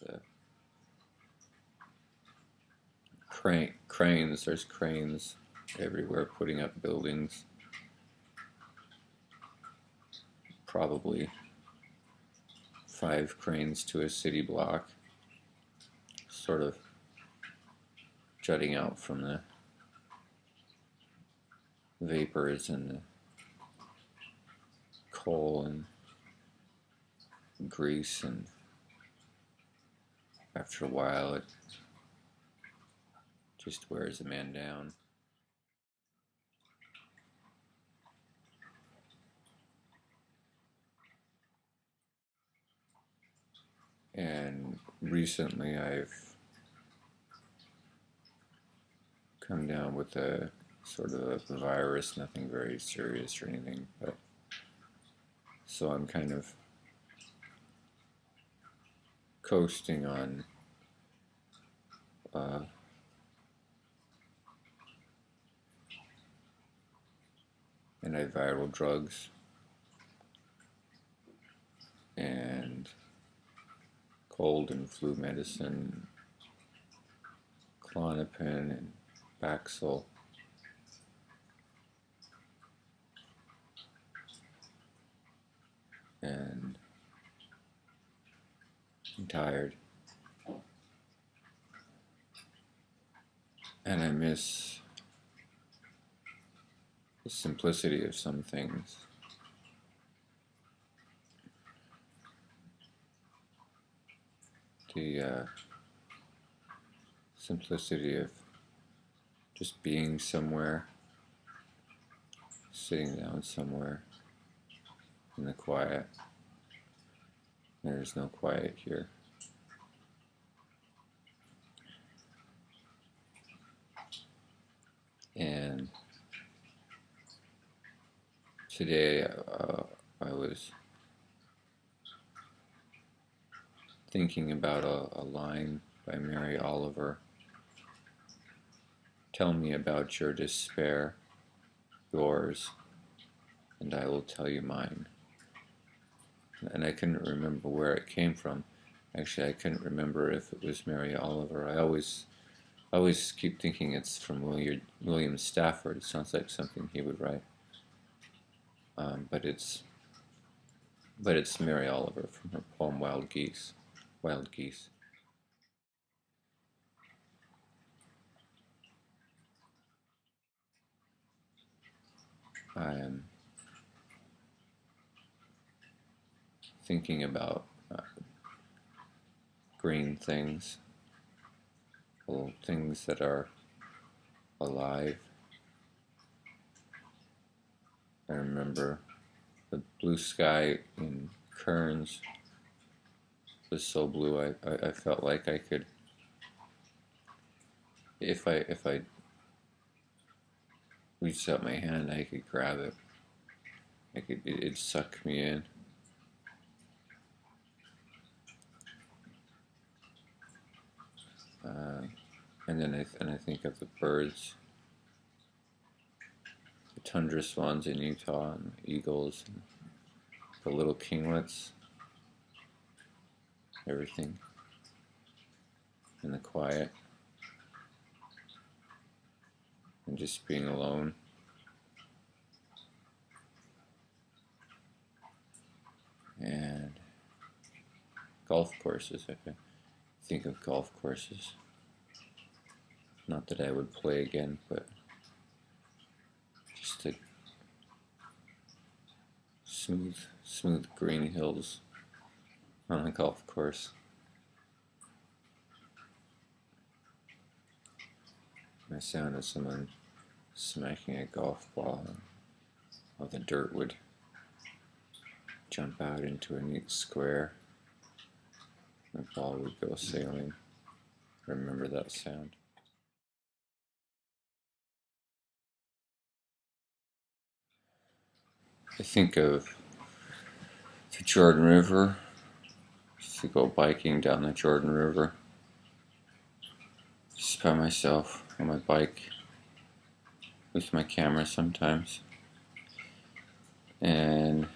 the cranes. There's cranes everywhere putting up buildings. Probably 5 cranes to a city block, sort of jutting out from the vapors and the coal and grease, and after a while it just wears a man down. And recently I've come down with a sort of a virus, nothing very serious or anything, but so I'm kind of coasting on uh, antiviral drugs and cold and flu medicine, Klonopin and Paxil. And I'm tired. And I miss the simplicity of some things. The simplicity of just being somewhere, sitting down somewhere in the quiet. There's no quiet here. And today I was thinking about a line by Mary Oliver. Tell me about your despair, yours, and I will tell you mine. And I couldn't remember where it came from. Actually, I couldn't remember if it was Mary Oliver. I always keep thinking it's from William Stafford. It sounds like something he would write. But it's Mary Oliver from her poem Wild Geese. Wild Geese. I am thinking about green things, little things that are alive. I remember the blue sky in Kearns was so blue. I felt like I could, if I reached out my hand, I could grab it. It'd suck me in. And then I think of the birds, the tundra swans in Utah, and the eagles, and the little kinglets, everything, and the quiet, and just being alone. And golf courses. I think of golf courses. Not that I would play again, but just the smooth green hills on a golf course. The sound of someone smacking a golf ball, and all the dirt would jump out into a neat square. The ball would go sailing. Remember that sound. I think of the Jordan River. To go biking down the Jordan River, just by myself on my bike with my camera sometimes, and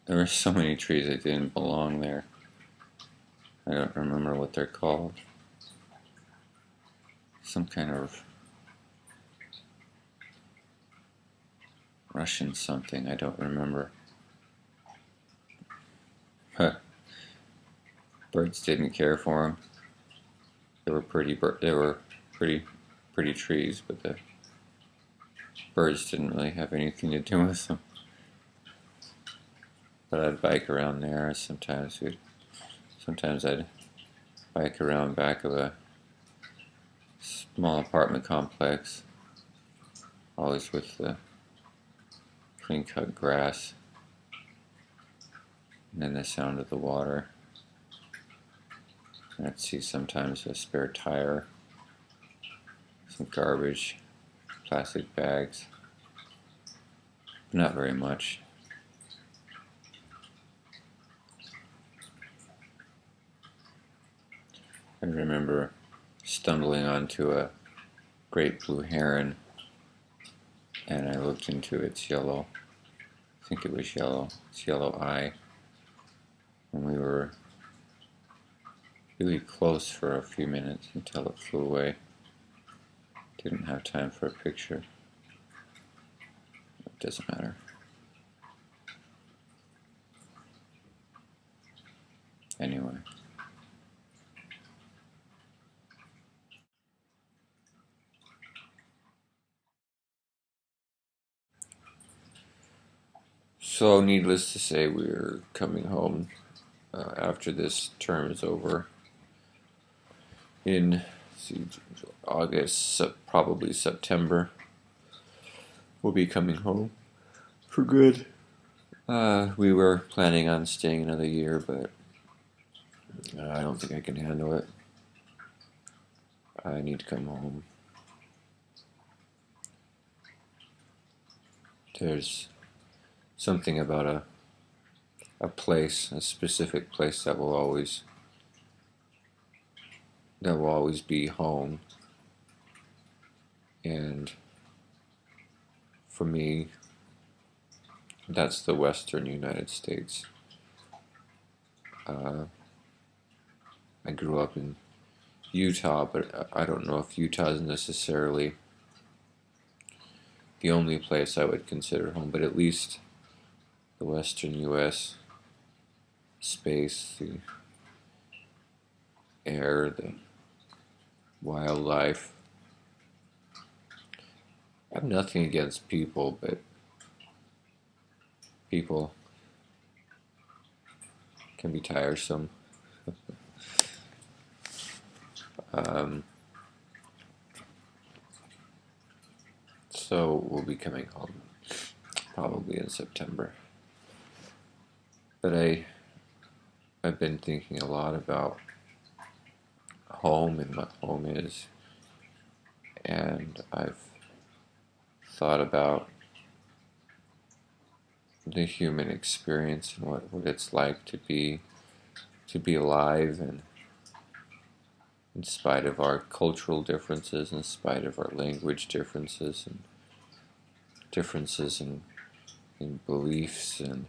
There were so many trees that didn't belong there. I don't remember what they're called. Some kind of Russian something, I don't remember. Huh. Birds didn't care for them. They were pretty trees, but the birds didn't really have anything to do with them. But I'd bike around there. Sometimes I'd bike around back of a small apartment complex, always with the clean cut grass, and then the sound of the water. And I'd see sometimes a spare tire, some garbage, plastic bags, not very much. I remember stumbling onto a great blue heron, and I looked into its yellow, I think it was yellow, its yellow eye, and we were really close for a few minutes until it flew away. Didn't have time for a picture. It doesn't matter. Anyway. So, needless to say, we're coming home after this term is over in August, probably September. We'll be coming home for good. We were planning on staying another year, but I don't think I can handle it. I need to come home. There's something about a place, a specific place that will always be home. And for me, that's the Western United States. I grew up in Utah, but I don't know if Utah is necessarily the only place I would consider home, but at least the Western U.S. space, the air, the wildlife. I have nothing against people, but people can be tiresome. So we'll be coming home probably in September. But I've been thinking a lot about home and what home is, and I've thought about the human experience and what it's like to be alive, and in spite of our cultural differences, in spite of our language differences, and differences in beliefs, and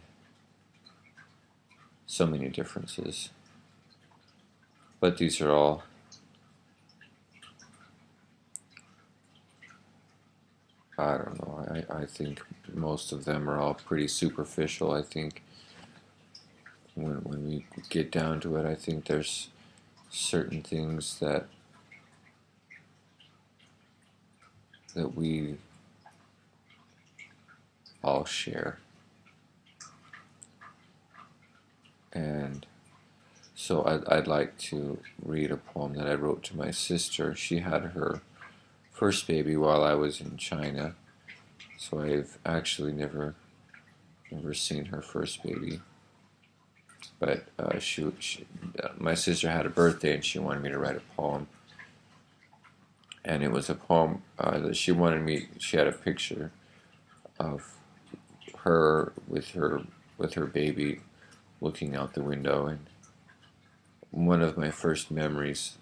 so many differences. But these are all I don't know. I think most of them are all pretty superficial. I think when we get down to it, I think there's certain things that we all share. And so I'd like to read a poem that I wrote to my sister. She had her first baby while I was in China, so I've actually never seen her first baby. But my sister had a birthday and she wanted me to write a poem, and it was a poem that she wanted me. She had a picture of her with her baby looking out the window, and one of my first memories,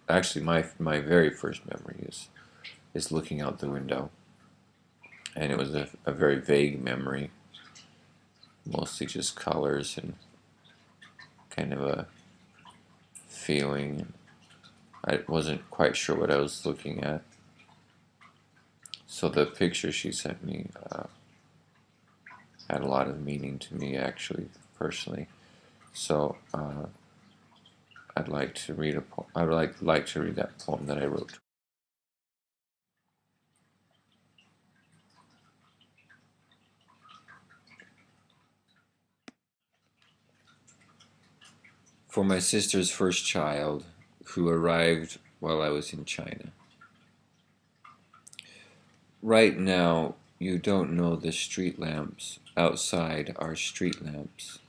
actually my very first memory is looking out the window, and it was a very vague memory. mostly just colors and kind of a feeling. I wasn't quite sure what I was looking at. So the picture she sent me had a lot of meaning to me, actually, personally. So I'd like to read a poem. I would like to read that poem that I wrote. For my sister's first child, who arrived while I was in China. Right now, you don't know the street lamps outside are street lamps.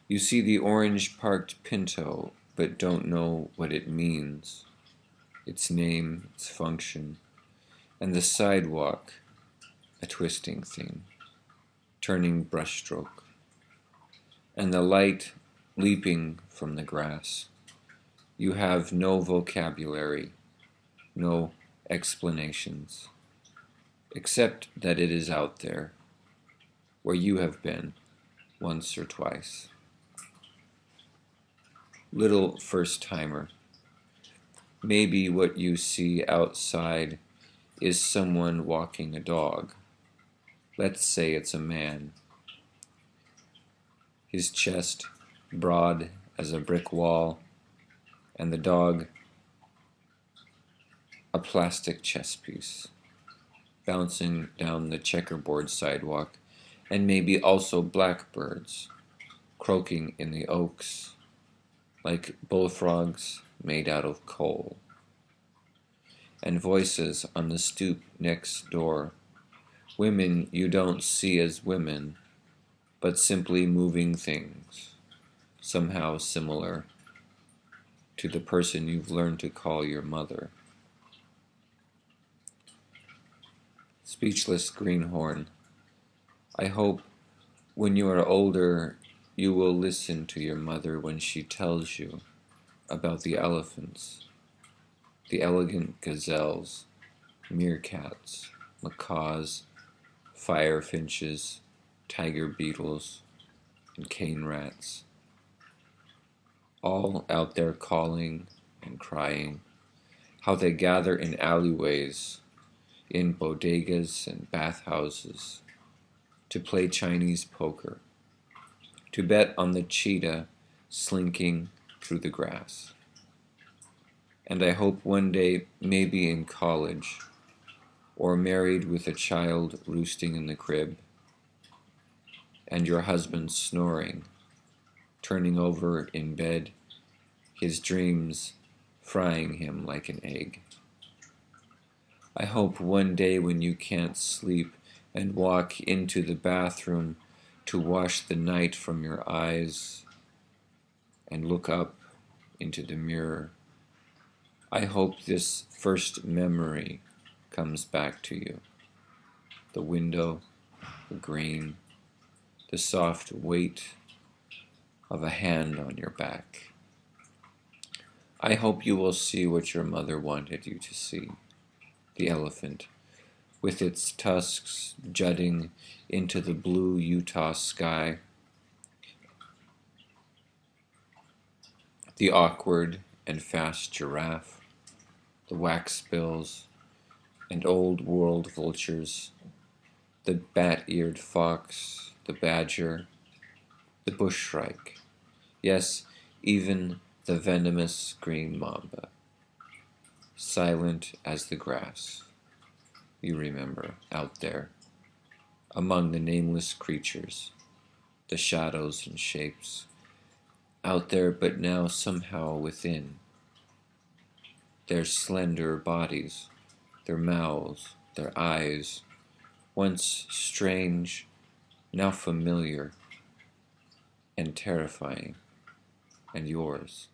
You see the orange parked Pinto, but don't know what it means, its name, its function, and the sidewalk, a twisting thing, turning brushstroke, and the light leaping from the grass. You have no vocabulary, no explanations, except that it is out there, where you have been once or twice. Little first-timer, maybe what you see outside is someone walking a dog. Let's say it's a man. His chest broad as a brick wall, and the dog a plastic chess piece, bouncing down the checkerboard sidewalk, and maybe also blackbirds croaking in the oaks like bullfrogs made out of coal, and voices on the stoop next door, women you don't see as women, but simply moving things, somehow similar to the person you've learned to call your mother. Speechless greenhorn, I hope when you are older you will listen to your mother when she tells you about the elephants, the elegant gazelles, meerkats, macaws, firefinches, tiger beetles, and cane rats, all out there calling and crying, how they gather in alleyways, in bodegas and bathhouses, to play Chinese poker, to bet on the cheetah slinking through the grass. And I hope one day, maybe in college, or married with a child roosting in the crib, and your husband snoring, turning over in bed, his dreams frying him like an egg. I hope one day when you can't sleep and walk into the bathroom to wash the night from your eyes and look up into the mirror, I hope this first memory comes back to you. The window, the green, the soft weight of a hand on your back. I hope you will see what your mother wanted you to see. The elephant, with its tusks jutting into the blue Utah sky. The awkward and fast giraffe, the wax bills and old world vultures, the bat-eared fox, the badger, the bush shrike, yes, even the venomous green mamba, silent as the grass, you remember, out there, among the nameless creatures, the shadows and shapes, out there but now somehow within, their slender bodies, their mouths, their eyes, once strange, now familiar and terrifying, and yours.